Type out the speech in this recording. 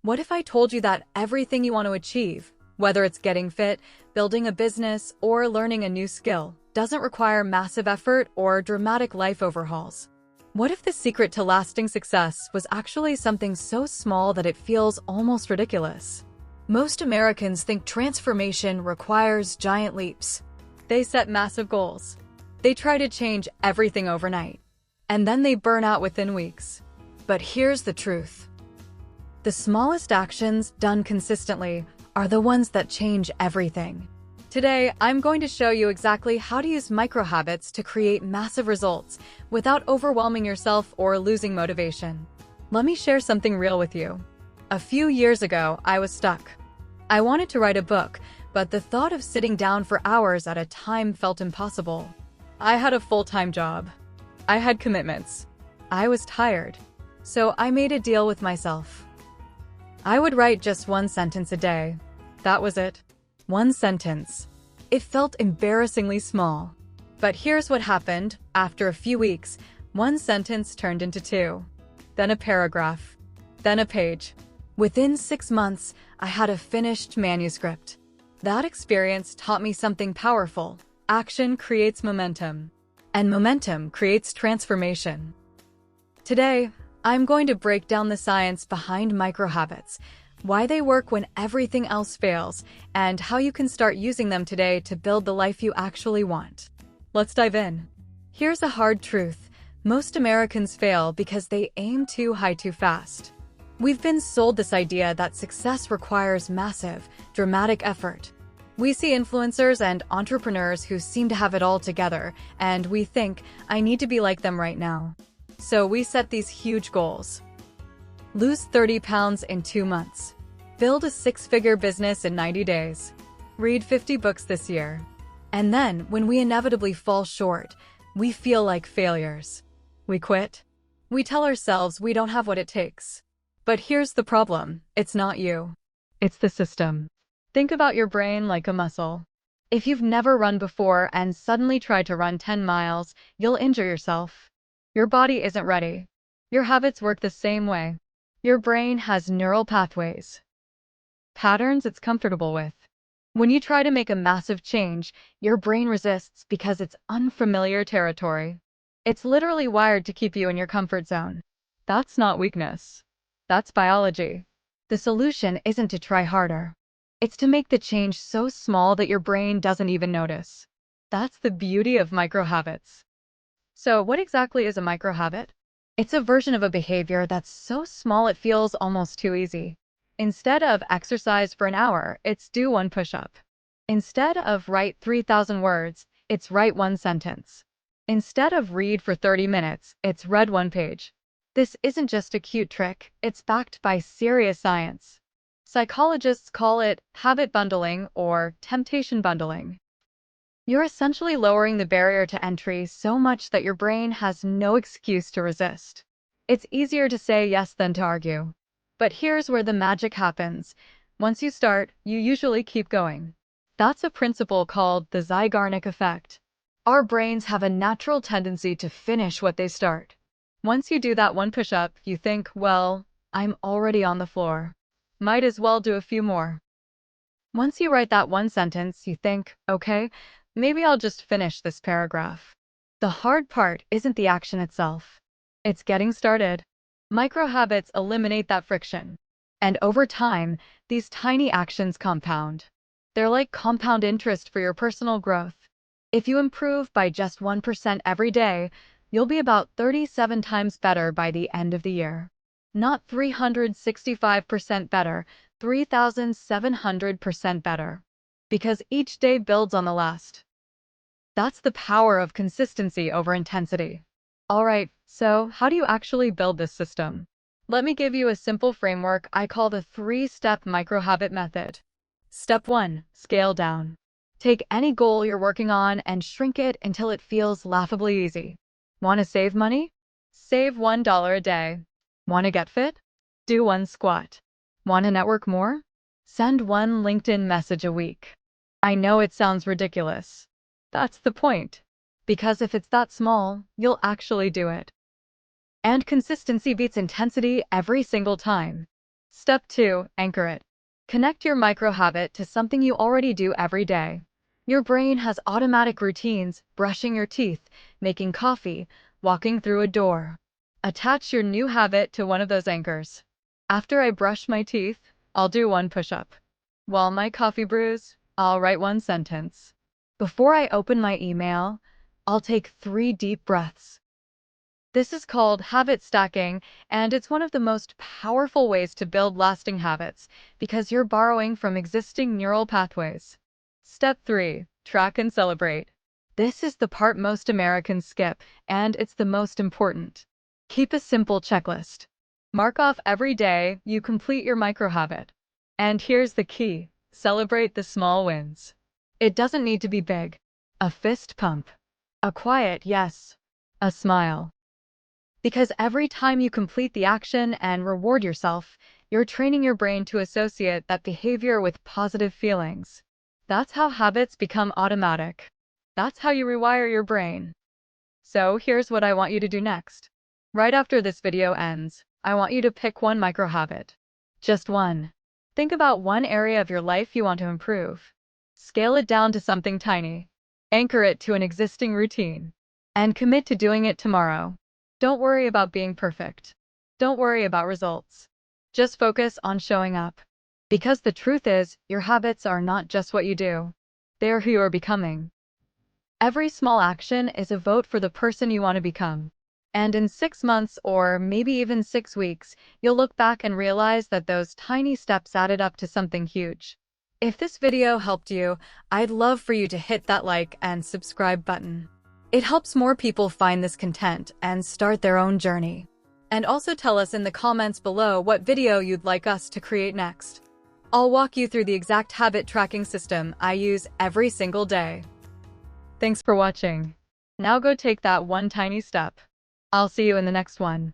What if I told you that everything you want to achieve, whether it's getting fit, building a business, or learning a new skill, doesn't require massive effort or dramatic life overhauls? What if the secret to lasting success was actually something so small that it feels almost ridiculous? Most Americans think transformation requires giant leaps. They set massive goals. They try to change everything overnight, and then they burn out within weeks. But here's the truth. The smallest actions done consistently are the ones that change everything. Today, I'm going to show you exactly how to use micro-habits to create massive results without overwhelming yourself or losing motivation. Let me share something real with you. A few years ago, I was stuck. I wanted to write a book, but the thought of sitting down for hours at a time felt impossible. I had a full-time job. I had commitments. I was tired. So I made a deal with myself. I would write just one sentence a day. That was it. One sentence. It felt embarrassingly small. But here's what happened. After a few weeks, one sentence turned into two. Then a paragraph. Then a page. Within 6 months, I had a finished manuscript. That experience taught me something powerful. Action creates momentum. And momentum creates transformation. Today, I'm going to break down the science behind micro-habits, why they work when everything else fails, and how you can start using them today to build the life you actually want. Let's dive in. Here's a hard truth. Most Americans fail because they aim too high too fast. We've been sold this idea that success requires massive, dramatic effort. We see influencers and entrepreneurs who seem to have it all together, and we think, I need to be like them right now. So we set these huge goals. Lose 30 pounds in 2 months. Build a 6-figure business in 90 days. Read 50 books this year. And then, when we inevitably fall short, we feel like failures. We quit. We tell ourselves we don't have what it takes. But here's the problem. It's not you. It's the system. Think about your brain like a muscle. If you've never run before and suddenly try to run 10 miles, you'll injure yourself. Your body isn't ready. Your habits work the same way. Your brain has neural pathways, patterns it's comfortable with. When you try to make a massive change, your brain resists because it's unfamiliar territory. It's literally wired to keep you in your comfort zone. That's not weakness. That's biology. The solution isn't to try harder. It's to make the change so small that your brain doesn't even notice. That's the beauty of micro-habits. So what exactly is a micro-habit? It's a version of a behavior that's so small it feels almost too easy. Instead of exercise for an hour, it's do one push-up. Instead of write 3,000 words, it's write one sentence. Instead of read for 30 minutes, it's read one page. This isn't just a cute trick, it's backed by serious science. Psychologists call it habit bundling or temptation bundling. You're essentially lowering the barrier to entry so much that your brain has no excuse to resist. It's easier to say yes than to argue. But here's where the magic happens. Once you start, you usually keep going. That's a principle called the Zeigarnik effect. Our brains have a natural tendency to finish what they start. Once you do that one push-up, you think, well, I'm already on the floor. Might as well do a few more. Once you write that one sentence, you think, okay, maybe I'll just finish this paragraph. The hard part isn't the action itself. It's getting started. Micro-habits eliminate that friction. And over time, these tiny actions compound. They're like compound interest for your personal growth. If you improve by just 1% every day, you'll be about 37 times better by the end of the year. Not 365% better, 3,700% better. Because each day builds on the last. That's the power of consistency over intensity. Alright, so how do you actually build this system? Let me give you a simple framework I call the 3-step micro-habit method. Step 1. Scale down. Take any goal you're working on and shrink it until it feels laughably easy. Want to save money? Save $1 a day. Want to get fit? Do one squat. Want to network more? Send one LinkedIn message a week. I know it sounds ridiculous. That's the point. Because if it's that small, you'll actually do it. And consistency beats intensity every single time. Step 2. Anchor it. Connect your micro-habit to something you already do every day. Your brain has automatic routines: brushing your teeth, making coffee, walking through a door. Attach your new habit to one of those anchors. After I brush my teeth, I'll do one push-up. While my coffee brews, I'll write one sentence. Before I open my email, I'll take 3 deep breaths. This is called habit stacking, and it's one of the most powerful ways to build lasting habits because you're borrowing from existing neural pathways. Step 3. Track and celebrate. This is the part most Americans skip, and it's the most important. Keep a simple checklist. Mark off every day you complete your micro-habit. And here's the key: celebrate the small wins. It doesn't need to be big. A fist pump, a quiet yes, a smile. Because every time you complete the action and reward yourself, you're training your brain to associate that behavior with positive feelings. That's how habits become automatic. That's how you rewire your brain. So here's what I want you to do next. Right after this video ends, I want you to pick one micro-habit. Just one. Think about one area of your life you want to improve. Scale it down to something tiny. Anchor it to an existing routine. And commit to doing it tomorrow. Don't worry about being perfect. Don't worry about results. Just focus on showing up. Because the truth is, your habits are not just what you do. They are who you are becoming. Every small action is a vote for the person you want to become. And in 6 months, or maybe even 6 weeks, you'll look back and realize that those tiny steps added up to something huge. If this video helped you, I'd love for you to hit that like and subscribe button. It helps more people find this content and start their own journey. And also tell us in the comments below what video you'd like us to create next. I'll walk you through the exact habit tracking system I use every single day. Thanks for watching. Now go take that one tiny step. I'll see you in the next one.